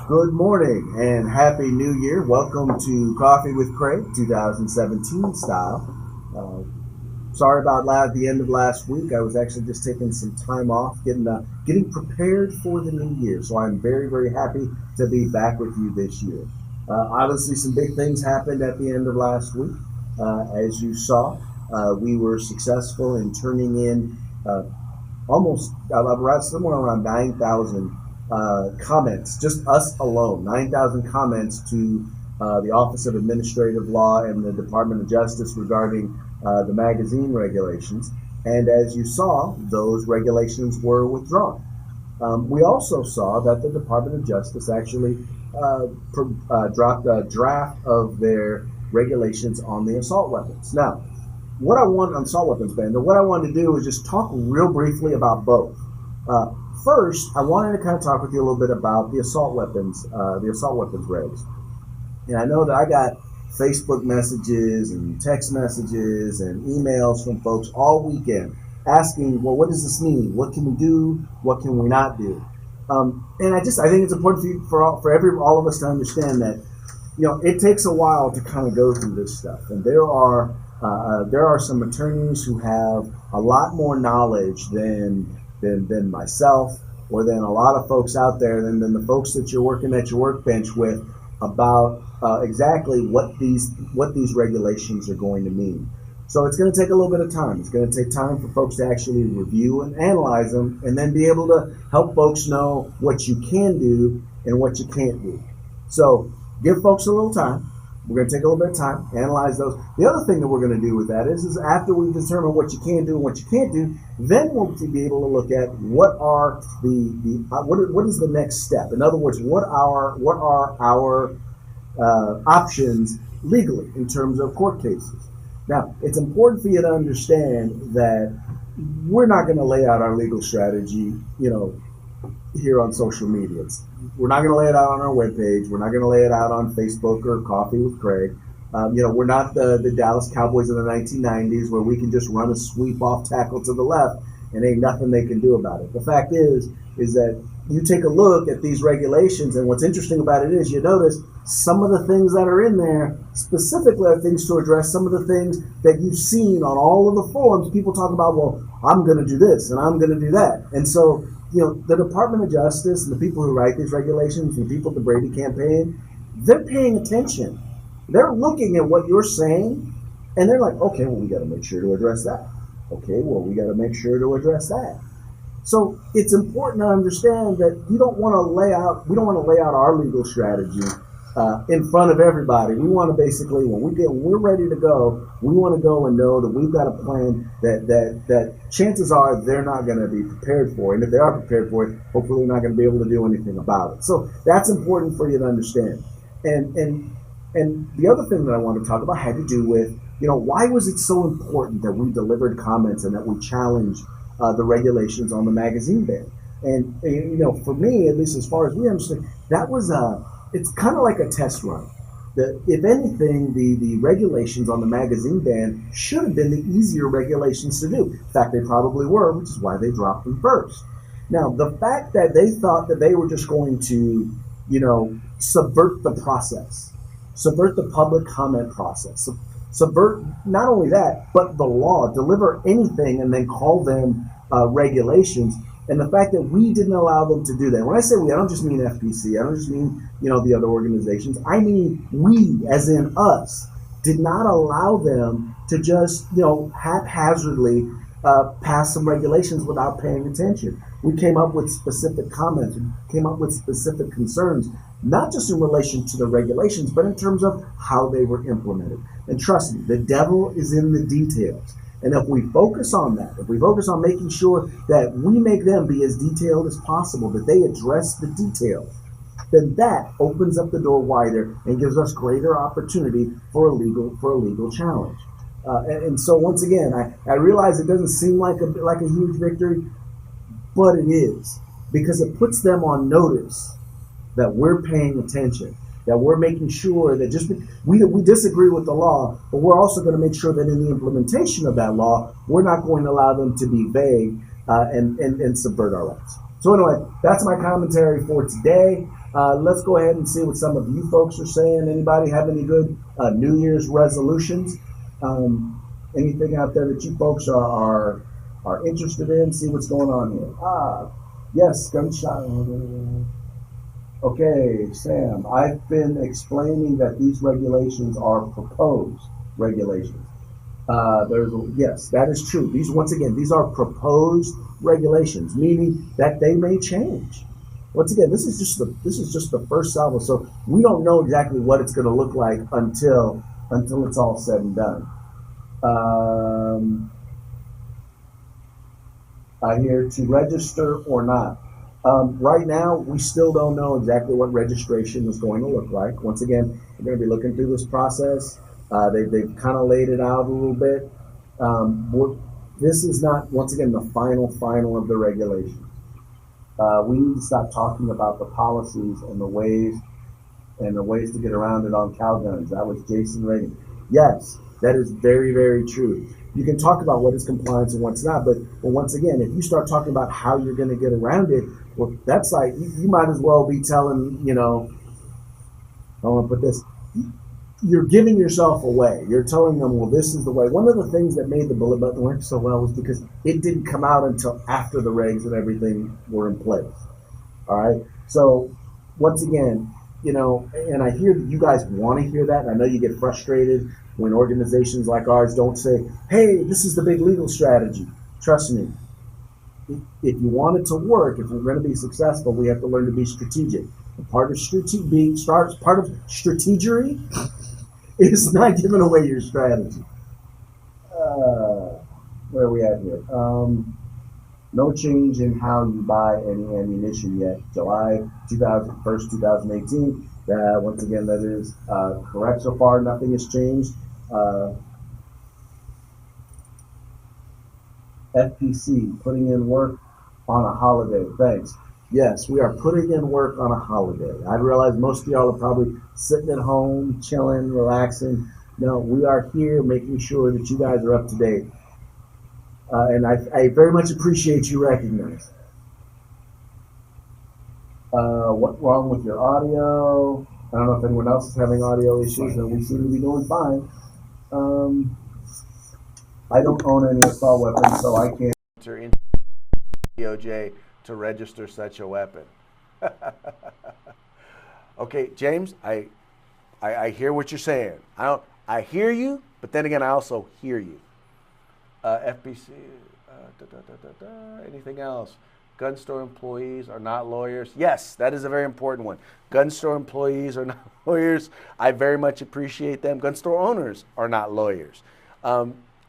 Good morning and Happy New Year. Welcome to Coffee with Craig 2017 style. Sorry about the end of last week. I was actually just taking some time off, getting prepared for the new year. So I'm very, very happy to be back with you this year. Obviously, some big things happened at the end of last week. As you saw, we were successful in turning in almost somewhere around 9,000 comments, just us alone, 9,000 comments to the Office of Administrative Law and the Department of Justice regarding the magazine regulations. And as you saw, those regulations were withdrawn. We also saw that the Department of Justice actually dropped a draft of their regulations on the assault weapons. Now, what I want on assault weapons ban, what I wanted to do is just talk real briefly about both. First, I wanted to kind of talk with you a little bit about the assault weapons regs. And I know that I got Facebook messages and text messages and emails from folks all weekend asking, well, what does this mean? What can we do? What can we not do? And I think it's important for all of us to understand that, it takes a while to kind of go through this stuff. And there are some attorneys who have a lot more knowledge than myself or than a lot of folks out there than the folks that you're working at your workbench with about exactly what these regulations are going to mean. So it's going to take a little bit of time. It's going to take time for folks to actually review and analyze them and then be able to help folks know what you can do and what you can't do. So give folks a little time. We're going to take a little bit of time, analyze those. The other thing that we're going to do with that is after we determine what you can do and what you can't do, then we'll be able to look at what is the next step. In other words, what are our options legally in terms of court cases. Now, it's important for you to understand that we're not going to lay out our legal strategy, here on social media. We're not going to lay it out on our webpage. We're not going to lay it out on Facebook or Coffee with Craig. We're not the Dallas Cowboys of the 1990s where we can just run a sweep off tackle to the left and ain't nothing they can do about it. The fact is that you take a look at these regulations, and what's interesting about it is you notice some of the things that are in there specifically are things to address some of the things that you've seen on all of the forums. People talk about, well, I'm going to do this and I'm going to do that. And so, the Department of Justice and the people who write these regulations and the people at the Brady campaign, they're paying attention. They're looking at what you're saying, and they're like, okay, well, we got to make sure to address that. Okay, well, we got to make sure to address that. So it's important to understand that we don't want to lay out our legal strategy in front of everybody. We want to basically, when we're ready to go, we want to go and know that we've got a plan that chances are they're not going to be prepared for. And if they are prepared for it, hopefully they're not going to be able to do anything about it. So that's important for you to understand. And the other thing that I want to talk about had to do with, why was it so important that we delivered comments and that we challenged the regulations on the magazine ban? And for me, at least as far as we understand, that was it's kind of like a test run. If anything, the regulations on the magazine ban should have been the easier regulations to do. In fact, they probably were, which is why they dropped them first. Now, the fact that they thought that they were just going to, subvert the process, subvert the public comment process, subvert not only that, but the law, deliver anything and then call them regulations. And the fact that we didn't allow them to do that. When I say we, I don't just mean FPC. I don't just mean, the other organizations. I mean we, as in us, did not allow them to just, haphazardly pass some regulations without paying attention. We came up with specific comments. We came up with specific concerns, not just in relation to the regulations, but in terms of how they were implemented. And trust me, the devil is in the details. And if we focus on that, if we focus on making sure that we make them be as detailed as possible, that they address the details, then that opens up the door wider and gives us greater opportunity for a legal challenge. And so once again, I realize it doesn't seem like a huge victory, but it is, because it puts them on notice that we're paying attention, that we're making sure that we disagree with the law, but we're also going to make sure that in the implementation of that law, we're not going to allow them to be vague and subvert our rights. So anyway, that's my commentary for today. Let's go ahead and see what some of you folks are saying. Anybody have any good New Year's resolutions? Anything out there that you folks are interested in? See what's going on here. Yes, gunshot. Okay, Sam, I've been explaining that these regulations are proposed regulations. Yes, that is true. These are proposed regulations, meaning that they may change. Once again, this is just the first salvo, so we don't know exactly what it's going to look like until it's all said and done. I hear to register or not. Right now, we still don't know exactly what registration is going to look like. Once again, we're going to be looking through this process. They've kind of laid it out a little bit. This is not, once again, the final of the regulations. We need to stop talking about the policies and the ways to get around it on cow guns. That was Jason Reagan. Yes, that is very, very true. You can talk about what is compliance and what's not, but once again, if you start talking about how you're going to get around it, well, that's like you might as well be telling, I want to put this. You're giving yourself away. You're telling them, well, this is the way. One of the things that made the bullet button work so well was because it didn't come out until after the regs and everything were in place. All right. So once again, and I hear that you guys want to hear that. And I know you get frustrated when organizations like ours don't say, hey, this is the big legal strategy. Trust me. If you want it to work, if we're going to be successful, we have to learn to be strategic. And part of strategery is not giving away your strategy. Where are we at here? No change in how you buy any ammunition yet. July 1st, 2018. Once again, that is correct so far. Nothing has changed. FPC, putting in work on a holiday. Thanks. Yes, we are putting in work on a holiday. I realize most of y'all are probably sitting at home, chilling, relaxing. No, we are here making sure that you guys are up to date. And I very much appreciate you recognizing. What's wrong with your audio? I don't know if anyone else is having audio issues, and we seem to be doing fine. I don't own any assault weapons, so I can't enter into DOJ to register such a weapon. Okay, James, I hear what you're saying. I hear you, but then again, I also hear you. FBC, anything else? Gun store employees are not lawyers. Yes, that is a very important one. Gun store employees are not lawyers. I very much appreciate them. Gun store owners are not lawyers.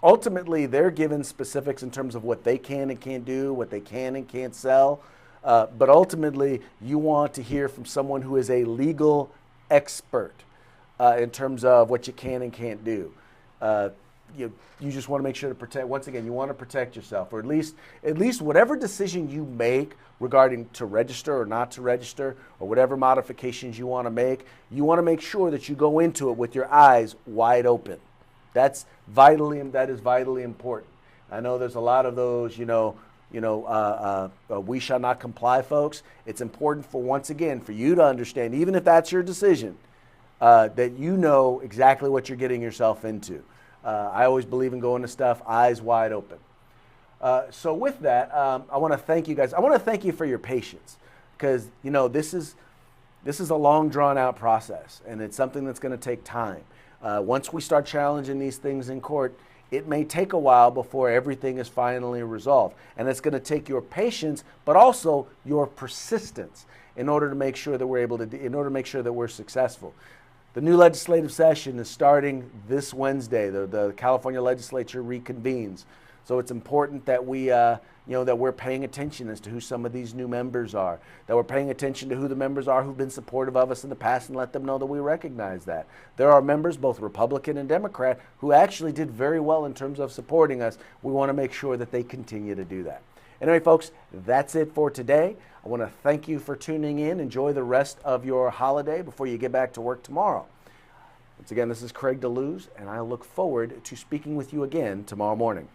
Ultimately, they're given specifics in terms of what they can and can't do, what they can and can't sell. But ultimately, you want to hear from someone who is a legal expert in terms of what you can and can't do. You just want to make sure to protect, once again, you want to protect yourself, or at least whatever decision you make regarding to register or not to register, or whatever modifications you want to make sure that you go into it with your eyes wide open. That is vitally important. I know there's a lot of those, we shall not comply folks. It's important once again, for you to understand, even if that's your decision, that you know exactly what you're getting yourself into. I always believe in going to stuff eyes wide open. So with that, I want to thank you guys. I want to thank you for your patience, because this is a long drawn out process, and it's something that's going to take time. Once we start challenging these things in court, it may take a while before everything is finally resolved, and it's going to take your patience, but also your persistence in order to make sure that we're successful. The new legislative session is starting this Wednesday. The California legislature reconvenes. So it's important that that we're paying attention as to who some of these new members are, that we're paying attention to who the members are who've been supportive of us in the past, and let them know that we recognize that. There are members, both Republican and Democrat, who actually did very well in terms of supporting us. We want to make sure that they continue to do that. Anyway, folks, that's it for today. I want to thank you for tuning in. Enjoy the rest of your holiday before you get back to work tomorrow. Once again, this is Craig DeLuz, and I look forward to speaking with you again tomorrow morning.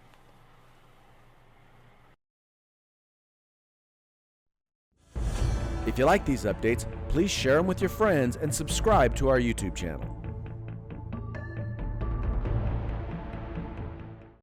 If you like these updates, please share them with your friends and subscribe to our YouTube channel.